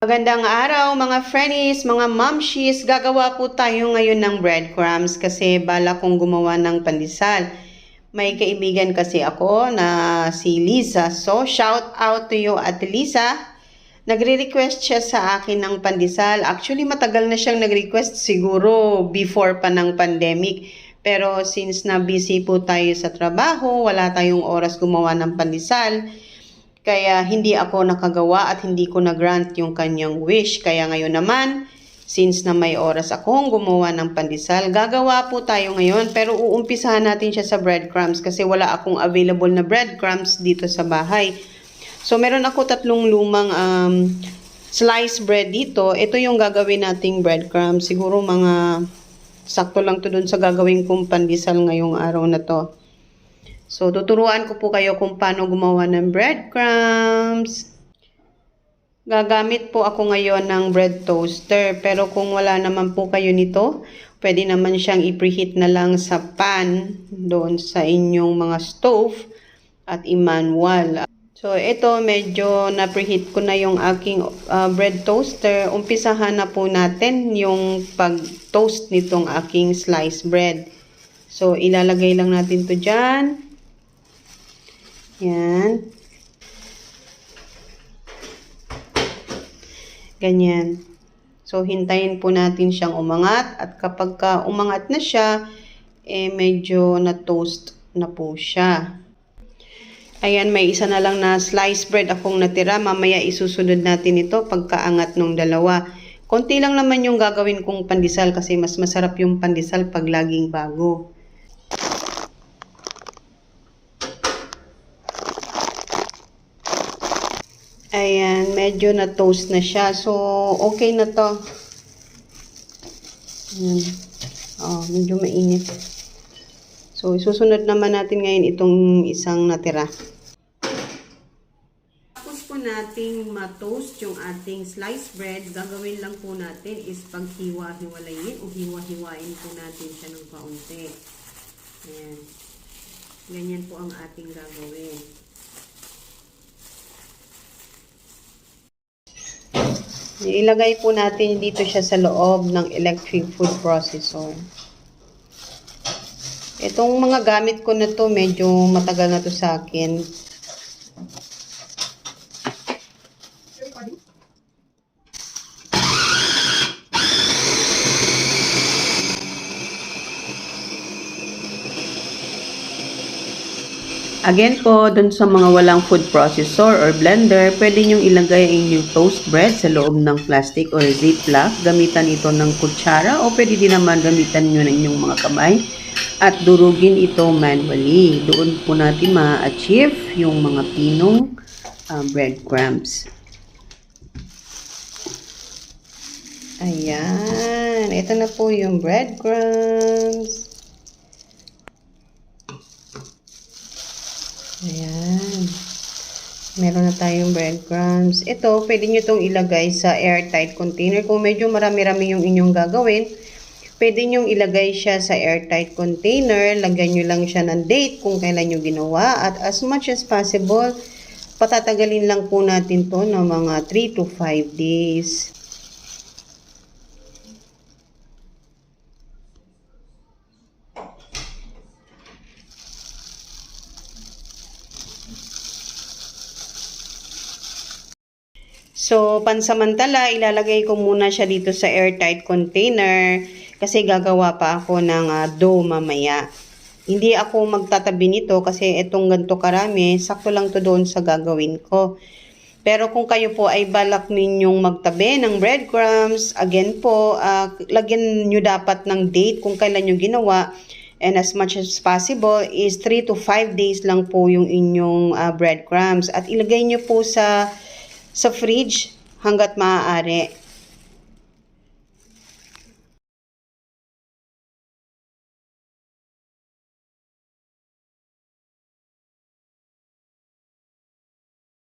Magandang araw mga friendies, mga momshies. Gagawa po tayo ngayon ng breadcrumbs kasi bala kong gumawa ng pandesal. May kaibigan kasi ako na si Lisa. So shout out to you Ate Lisa. Nagre-request siya sa akin ng pandesal. Actually matagal na siyang nag-request, siguro before pa ng pandemic. Pero since na busy po tayo sa trabaho, wala tayong oras gumawa ng pandesal. Kaya hindi ako nakagawa at hindi ko na-grant yung kanyang wish. Kaya ngayon naman, since na may oras akong gumawa ng pandesal, gagawa po tayo ngayon. Pero uumpisahan natin siya sa breadcrumbs kasi wala akong available na breadcrumbs dito sa bahay. So meron ako 3 lumang sliced bread dito. Ito yung gagawin nating breadcrumbs. Siguro mga sakto lang to dun sa gagawin kong pandesal ngayong araw na to. So, tuturuan ko po kayo kung paano gumawa ng breadcrumbs. Gagamit po ako ngayon ng bread toaster. Pero kung wala naman po kayo nito, pwede naman siyang i-preheat na lang sa pan doon sa inyong mga stove at i-manual. So, ito medyo na-preheat ko na yung aking bread toaster. Umpisahan na po natin yung pag-toast nitong aking sliced bread. So, ilalagay lang natin to dyan. Yan. Ganyan. So, hintayin po natin siyang umangat. At kapag umangat na siya, medyo na-toast na po siya. Ayan, may isa na lang na sliced bread akong natira. Mamaya isusunod natin ito pagkaangat ng dalawa. Konti lang naman yung gagawin kong pandesal kasi mas masarap yung pandesal pag laging bago. Ayan, medyo na-toast na siya. So, okay na to. Ayan. Oh, medyo mainit. So, isusunod naman natin ngayon itong isang natira. Tapos po nating ma-toast yung ating sliced bread, gagawin lang po natin is paghiwa-hiwalayin o hiwa-hiwain po natin siya ng kaunti. Ayan. Ganyan po ang ating gagawin. Ilagay po natin dito siya sa loob ng electric food processor. Itong mga gamit ko na to, medyo matagal na to sa akin. Again po, dun sa mga walang food processor or blender, pwede nyong ilagay ang inyong toast bread sa loob ng plastic or ziplock. Gamitan ito ng kutsara o pwede din naman gamitan nyo ng inyong mga kamay at durugin ito manually. Doon po natin ma-achieve yung mga pinong breadcrumbs. Ayan, ito na po yung breadcrumbs. Ayan. Meron na tayong breadcrumbs. Ito, pwede nyo itong ilagay sa airtight container. Kung medyo marami-rami yung inyong gagawin, pwede nyo ilagay siya sa airtight container. Lagyan nyo lang siya ng date kung kailan nyo ginawa. At as much as possible, patatagalin lang po natin to ng mga 3 to 5 days. So, pansamantala, ilalagay ko muna siya dito sa airtight container kasi gagawa pa ako ng dough mamaya. Hindi ako magtatabi nito kasi itong ganito karami, sakto lang to doon sa gagawin ko. Pero kung kayo po ay balak ninyong magtabi ng breadcrumbs, again po, lagyan nyo dapat ng date kung kailan nyo ginawa. And as much as possible is 3 to 5 days lang po yung inyong breadcrumbs. At ilagay nyo po sa fridge hanggat maaari.